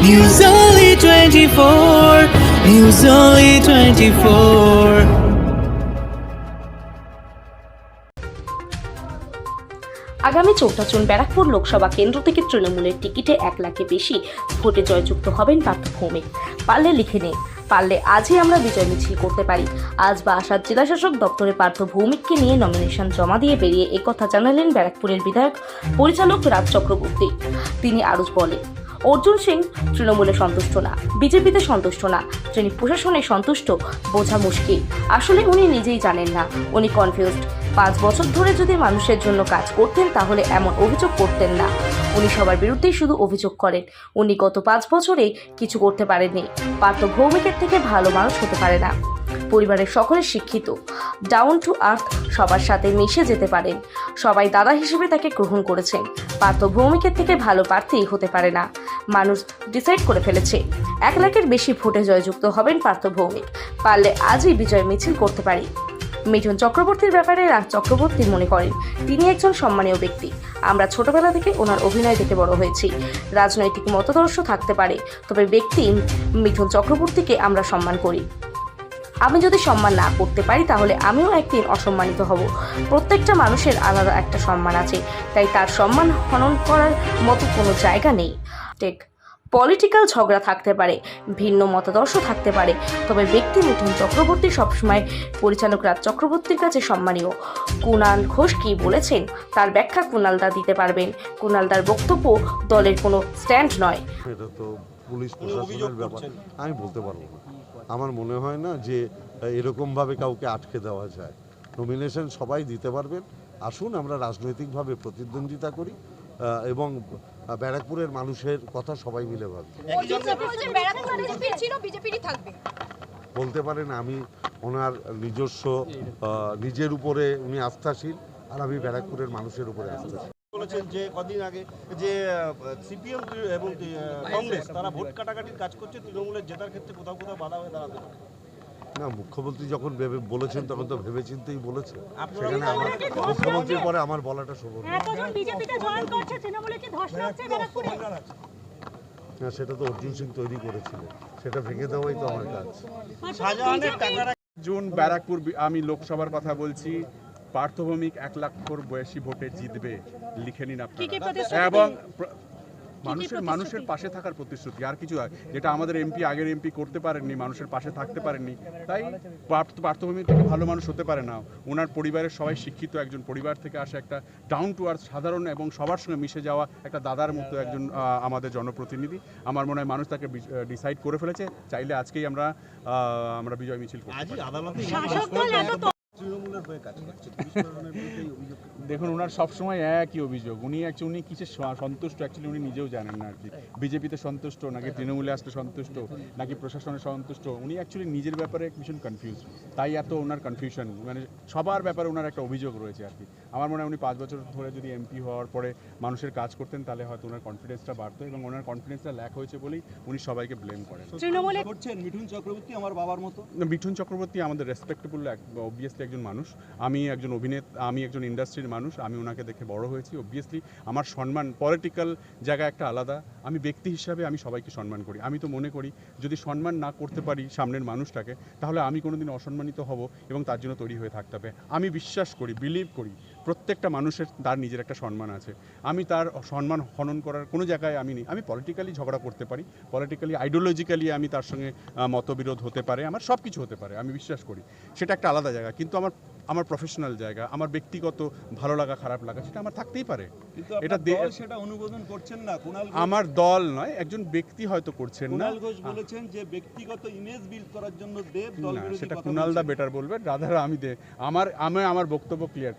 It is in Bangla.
News Only 24. News Only 24. আগামী 14 জুন ব্যারাকপুর লোকসভা কেন্দ্র থেকে তৃণমূলের টিকিটে 1 লাখের বেশি ভোটে জয়যুক্ত হবেন পার্থ ভৌমিক। পারলে লিখে নিন, পারলে আজই আমরা বিজয় মিছিল করতে পারি। আজ বারাসাত জেলাশাসক দপ্তরে পার্থ ভৌমিককে নিয়ে নমিনেশন জমা দিয়ে বেরিয়ে একথা জানালেন ব্যারাকপুরের বিধায়ক পরিচালক রাজ চক্রবর্তী। তিনি আরও বলেন, অর্জুন সিং তৃণমূলে সন্তুষ্ট না, বিজেপিতে সন্তুষ্ট না, তিনি প্রশাসনে সন্তুষ্ট বোঝা মুশকিল। আসলে উনি নিজেই জানেন না, উনি কনফিউজড। 5 বছর ধরে যদি মানুষের জন্য কাজ করতেন তাহলে এমন অভিযোগ করতেন না। উনি সবার বিরুদ্ধেই শুধু অভিযোগ করেন। উনি গত 5 বছরে কিছু করতে পারেননি। পার্থ ভৌমিকের থেকে ভালো মানুষ হতে পারে না। পরিবারের সকলে শিক্ষিত, ডাউন টু আর্থ, সবার সাথে মিশে যেতে পারেন। সবাই দাদা হিসেবে তাকে গ্রহণ করেছেন। পার্থ ভৌমিকের থেকে ভালো প্রার্থী হতে পারে না। মানুষ ডিসাইড করে ফেলেছে। 1 লাখের বেশি ভোটে জয়যুক্ত হবেন পার্থ ভৌমিক। পারলে আজই বিজয় মিছিল করতে পারি। মিঠুন চক্রবর্তীর ব্যাপারে রাজ চক্রবর্তী মনে করেন, তিনি একজন সম্মানীয় ব্যক্তি। আমরা ছোটবেলা থেকে ওনার অভিনয় দেখে বড় হয়েছি। রাজনৈতিক মতাদর্শ থাকতে পারে, তবে ব্যক্তি মিঠুন চক্রবর্তীকে আমরা সম্মান করি। আমি যদি সম্মান না করতে পারি তাহলে আমিও একদিন অসম্মানিত হব। প্রত্যেকটা মানুষের আলাদা একটা সম্মান আছে, তাই তার সম্মান হনন করার মতো কোনো জায়গা নেই। পলিটিক্যাল ঝগড়া থাকতে পারে, ভিন্ন মতাদর্শ থাকতে পারে, তবে ব্যক্তি মিঠুন চক্রবর্তী সবসময় পরিচালক রাজ চক্রবর্তীর কাছে সম্মানীয়। কুণাল ঘোষ কি বলেছেন তার ব্যাখ্যা কুণালদা দিতে পারবেন। কুণালদার বক্তব্য দলের কোনো স্ট্যান্ড নয়। এটা তো পুলিশ প্রশাসনের ব্যাপার, আমি বলতে পারবো না। আমার মনে হয় না যে এরকমভাবে কাউকে আটকে দেওয়া যায়। নমিনেশন সবাই দিতে পারবেন। আসুন আমরা রাজনৈতিকভাবে প্রতিদ্বন্দ্বিতা করি এবং ব্যারাকপুরের মানুষের কথা সবাই মিলে ভাবি। বলতে পারেন আমি ওনার নিজস্ব নিজের উপরে উনি আস্থাশীল, আর আমি ব্যারাকপুরের মানুষের উপরে আস্থাশীল। বলেছেন যে কদিন আগে যে সিপিএম এবং কংগ্রেস তারা ভোট কাটাকাটির কাজ করছে, তৃণমূলের জেতার ক্ষেত্রে কোথাও কোথাও বাধা হয়ে দাঁড়াতে পারে। না, মুখ্যমন্ত্রী যখন বলেছেন তখন তো ভেবেচিন্তেই বলেছে। সেখানে আমার মুখ্যমন্ত্রীর পরে আমার বলাটা শোভন না। সেটা তো অর্জুন সিং তৈরি করেছিল, সেটা ভেঙে দেওয়াই তো আমার কাজ। জুন ব্যারাকপুর আমি লোকসভার কথা বলছি, পার্থ ভৌমিক 1 লাখর বেশি ভোটে জিতবে, লিখে নিন আপনারা। এবং মানুষের পাশে থাকার প্রতিশ্রুতি, আর কিছু যেটা আমাদের আগের এমপি করতে পারেননি, মানুষের পাশে থাকতে পারেননি, তাই পার্থ ভৌমিক থেকে ভালো মানুষ হতে পারে না। ওনার পরিবারের সবাই শিক্ষিত, একজন পরিবার থেকে আসে, একটা ডাউন টু আর্থ, সাধারণ এবং সবার সঙ্গে মিশে যাওয়া একটা দাদার মতো একজন আমাদের জনপ্রতিনিধি। আমার মনে হয় মানুষ তাকে ডিসাইড করে ফেলেছে। চাইলে আজকেই আমরা বিজয় মিছিল করতে পারি। দেখুন, ওনার সবসময় একই অভিযোগ। উনি কিসের সন্তুষ্ট অ্যাকচুয়ালি উনি নিজেও জানেন না আর কি। বিজেপিতে সন্তুষ্ট নাকি তৃণমূলে আসতে সন্তুষ্ট নাকি প্রশাসনে সন্তুষ্ট, উনি অ্যাকচুয়ালি নিজের ব্যাপারে ভীষণ কনফিউজ। তাই এত ওনার কনফিউশন, মানে সবার ব্যাপারে ওনার একটা অভিযোগ রয়েছে আর কি। আমার মনে হয় উনি 5 বছর ধরে যদি এমপি হওয়ার পরে মানুষের কাজ করতেন তাহলে হয়তো ওনার কনফিডেন্সটা বাড়তো, এবং ওনার কনফিডেন্সটা ল্যাক হয়েছে বলেই উনি সবাইকে ব্লেম করেন। তৃণমূলে করছেন মিঠুন চক্রবর্তী আমার বাবার মতো। মিঠুন চক্রবর্তী আমাদের রেসপেক্টেবল অবভিয়াসলি একজন মানুষ। আমি একজন অভিনেতা, আমি একজন ইন্ডাস্ট্রির মানুষ, আমি ওনাকে দেখে বড় হয়েছি। অবভিয়াসলি আমার সম্মান পলিটিক্যাল জায়গা একটা আলাদা। আমি ব্যক্তি হিসাবে আমি সবাইকে সম্মান করি। আমি তো মনে করি যদি সম্মান না করতে পারি সামনের মানুষটাকে, তাহলে আমি কোনোদিন অসম্মানিত হব এবং তার জন্য তৈরি হয়ে থাকতে হবে। আমি বিশ্বাস করি, বিলিভ করি প্রত্যেকটা মানুষের তার নিজের একটা সম্মান আছে। আমি তার সম্মান হনন করার কোনো জায়গায় আমি নেই। আমি পলিটিক্যালি ঝগড়া করতে পারি, পলিটিক্যালি আইডিওলজিক্যালি আমি তার সঙ্গে মতবিরোধ হতে পারে, আমার সব কিছু হতে পারে, আমি বিশ্বাস করি সেটা একটা আলাদা জায়গা। কিন্তু আমার প্রফেশনাল জায়গা, আমার ব্যক্তিগত ভালো লাগা খারাপ লাগা সেটা আমার থাকতেই পারে। এটা সেটা অনুমোদন করছেন না কুণাল, আমার দল নয়, একজন ব্যক্তি হয়তো করছেন না। কুণাল ঘোষ বলেছেন যে ব্যক্তিগত ইমেজ বিল্ড করার জন্য দেব দল বিরোধী, সেটা কুণালদা বেটার বলবেন। রাধারা আমি আমার বক্তব্য ক্লিয়ার